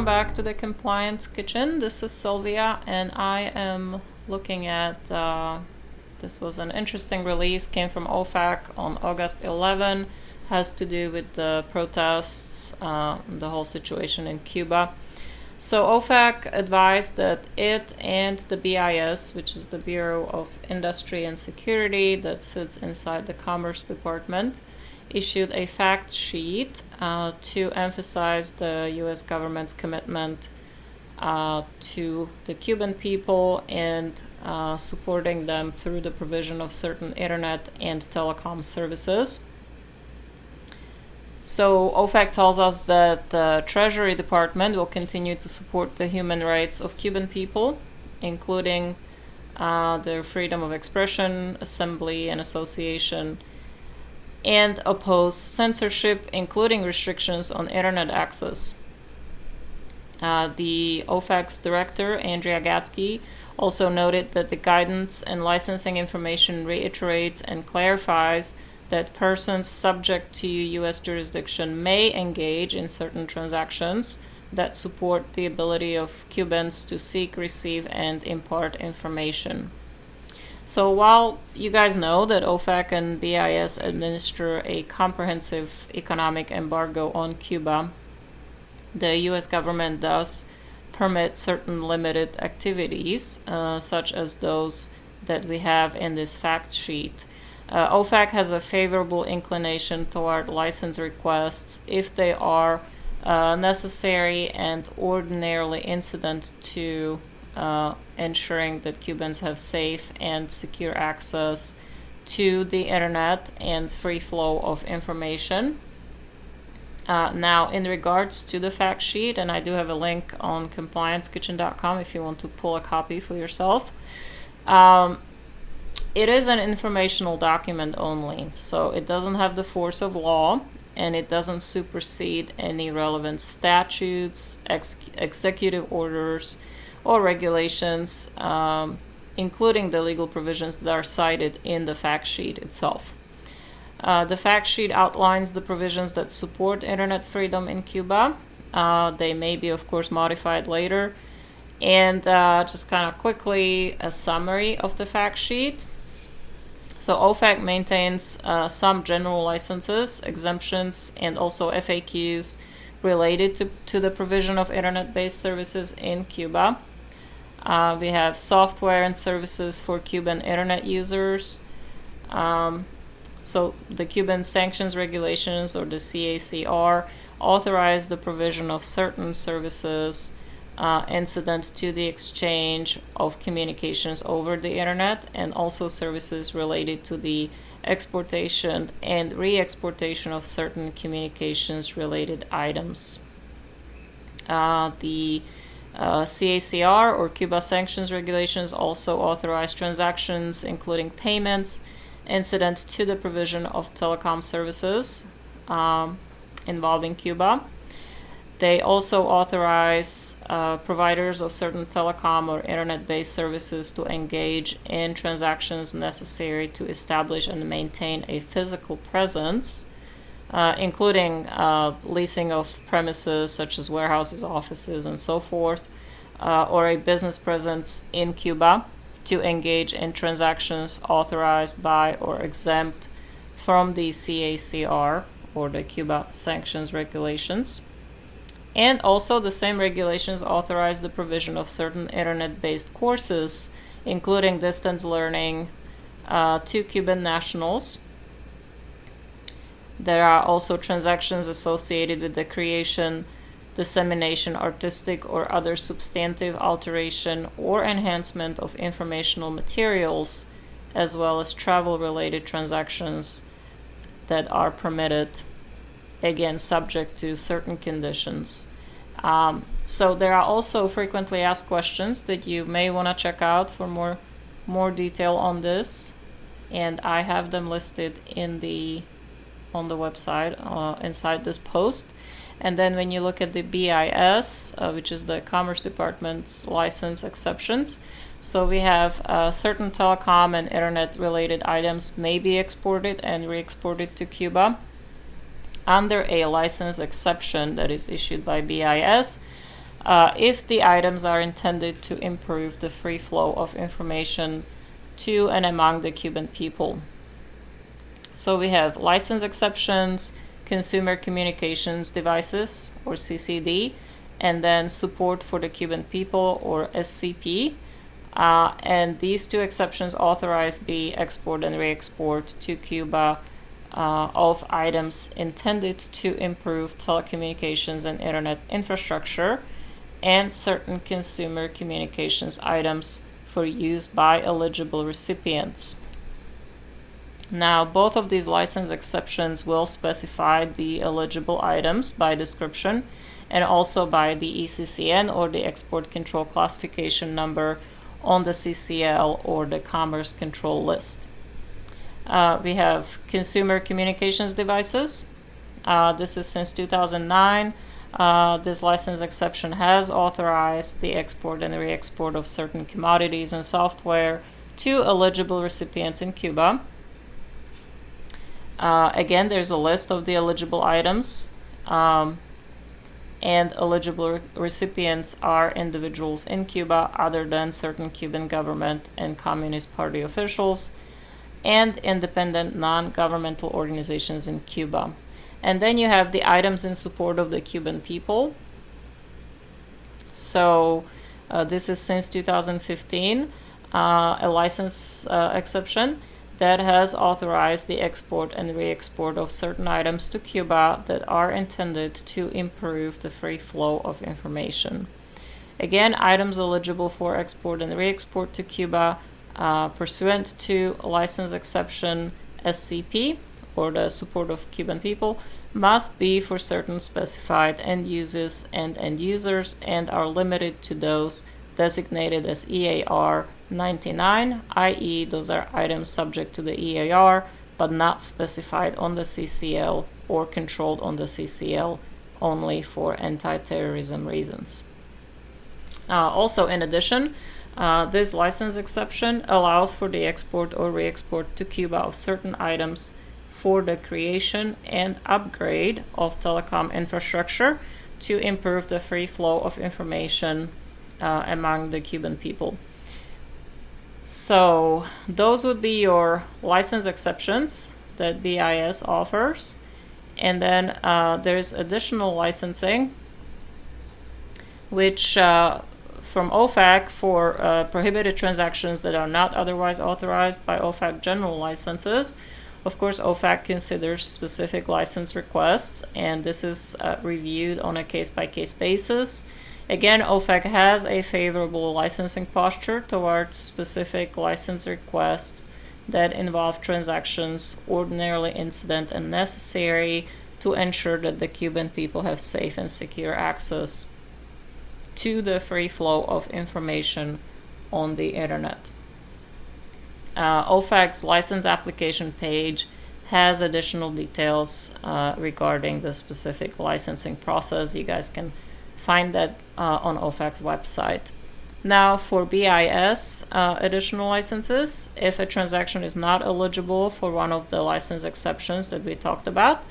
back to the Compliance Kitchen. This is Sylvia, and I am looking at, this was an interesting release, came from OFAC on August 11, has to do with the protests, the whole situation in Cuba. So OFAC advised that it and the BIS, which is the Bureau of Industry and Security that sits inside the Commerce Department, issued a fact sheet to emphasize the U.S. government's commitment to the Cuban people and supporting them through the provision of certain internet and telecom services. So OFAC tells us that the Treasury Department will continue to support the human rights of Cuban people, including their freedom of expression, assembly, and association, and oppose censorship, including restrictions on internet access. The OFAC's director, Andrea Gatsky, also noted that the guidance and licensing information reiterates and clarifies that persons subject to U.S. jurisdiction may engage in certain transactions that support the ability of Cubans to seek, receive, and impart information. So while you guys know that OFAC and BIS administer a comprehensive economic embargo on Cuba, the U.S. government does permit certain limited activities, such as those that we have in this fact sheet. OFAC has a favorable inclination toward license requests if they are necessary and ordinarily incident to ensuring that Cubans have safe and secure access to the internet and free flow of information. Now, in regards to the fact sheet, and I do have a link on compliancekitchen.com if you want to pull a copy for yourself, it is an informational document only, so it doesn't have the force of law, and it doesn't supersede any relevant statutes, executive orders, or regulations, including the legal provisions that are cited in the fact sheet itself. The fact sheet outlines the provisions that support internet freedom in Cuba. They may be, of course, modified later. And just kind of quickly, a summary of the fact sheet. So OFAC maintains some general licenses, exemptions, and also FAQs related to the provision of internet-based services in Cuba. We have software and services for Cuban internet users. So the Cuban sanctions regulations, or the CACR, authorize the provision of certain services incident to the exchange of communications over the internet, and also services related to the exportation and re-exportation of certain communications-related items. The CACR, or Cuba sanctions regulations, also authorize transactions, including payments, incident to the provision of telecom services involving Cuba. They also authorize providers of certain telecom or internet-based services to engage in transactions necessary to establish and maintain a physical presence, including leasing of premises such as warehouses, offices, and so forth, or a business presence in Cuba to engage in transactions authorized by or exempt from the CACR, or the Cuba sanctions regulations. And also the same regulations authorize the provision of certain internet-based courses, including distance learning, to Cuban nationals. There are also transactions associated with the creation, dissemination, artistic or other substantive alteration or enhancement of informational materials, as well as travel-related transactions that are permitted, again subject to certain conditions. So there are also frequently asked questions that you may want to check out for more detail on this, and I have them listed on the website inside this post. And then when you look at the BIS, which is the Commerce Department's license exceptions, so we have certain telecom and internet related items may be exported and re-exported to Cuba under a license exception that is issued by BIS. if the items are intended to improve the free flow of information to and among the Cuban people. So we have license exceptions, consumer communications devices, or CCD, and then support for the Cuban people, or SCP. And these two exceptions authorize the export and re-export to Cuba of items intended to improve telecommunications and internet infrastructure, and certain consumer communications items for use by eligible recipients. Now, both of these license exceptions will specify the eligible items by description and also by the ECCN, or the Export Control Classification Number, on the CCL or the Commerce Control List. We have consumer communications devices. This is since 2009. This license exception has authorized the export and re-export of certain commodities and software to eligible recipients in Cuba. Again, there's a list of the eligible items, and eligible recipients are individuals in Cuba other than certain Cuban government and Communist Party officials, and independent non-governmental organizations in Cuba. And then you have the items in support of the Cuban people. So this is since 2015, a license exception that has authorized the export and re-export of certain items to Cuba that are intended to improve the free flow of information. Again, items eligible for export and re-export to Cuba pursuant to license exception SCP, or the support of Cuban people, must be for certain specified end uses and end users, and are limited to those designated as EAR 99, i.e. those are items subject to the EAR but not specified on the CCL or controlled on the CCL only for anti-terrorism reasons. Also, in addition, this license exception allows for the export or re-export to Cuba of certain items for the creation and upgrade of telecom infrastructure to improve the free flow of information among the Cuban people. So those would be your license exceptions that BIS offers. And then there's additional licensing, which from OFAC for prohibited transactions that are not otherwise authorized by OFAC general licenses. Of course, OFAC considers specific license requests, and this is reviewed on a case-by-case basis. Again, OFAC has a favorable licensing posture towards specific license requests that involve transactions ordinarily incident and necessary to ensure that the Cuban people have safe and secure access to the free flow of information on the internet. OFAC's license application page has additional details regarding the specific licensing process. You guys can find that on OFAC's website. Now, for BIS additional licenses, if a transaction is not eligible for one of the license exceptions that we talked about,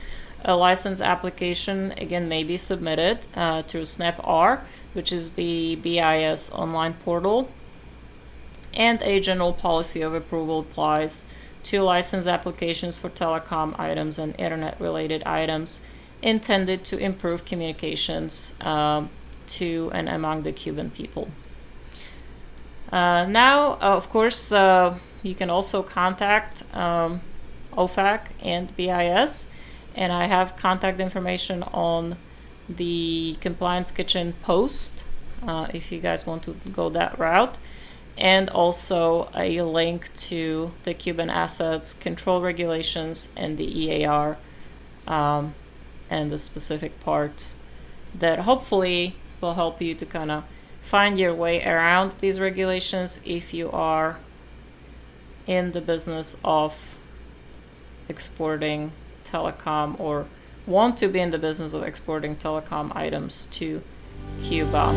a license application again may be submitted through SNAP-R, which is the BIS online portal, and a general policy of approval applies to license applications for telecom items and internet-related items intended to improve communications to and among the Cuban people. Now, of course, you can also contact OFAC and BIS, and I have contact information on the Compliance Kitchen post if you guys want to go that route, and also a link to the Cuban Assets Control Regulations and the EAR and the specific parts that hopefully will help you to kind of find your way around these regulations if you are in the business of exporting telecom or want to be in the business of exporting telecom items to Cuba.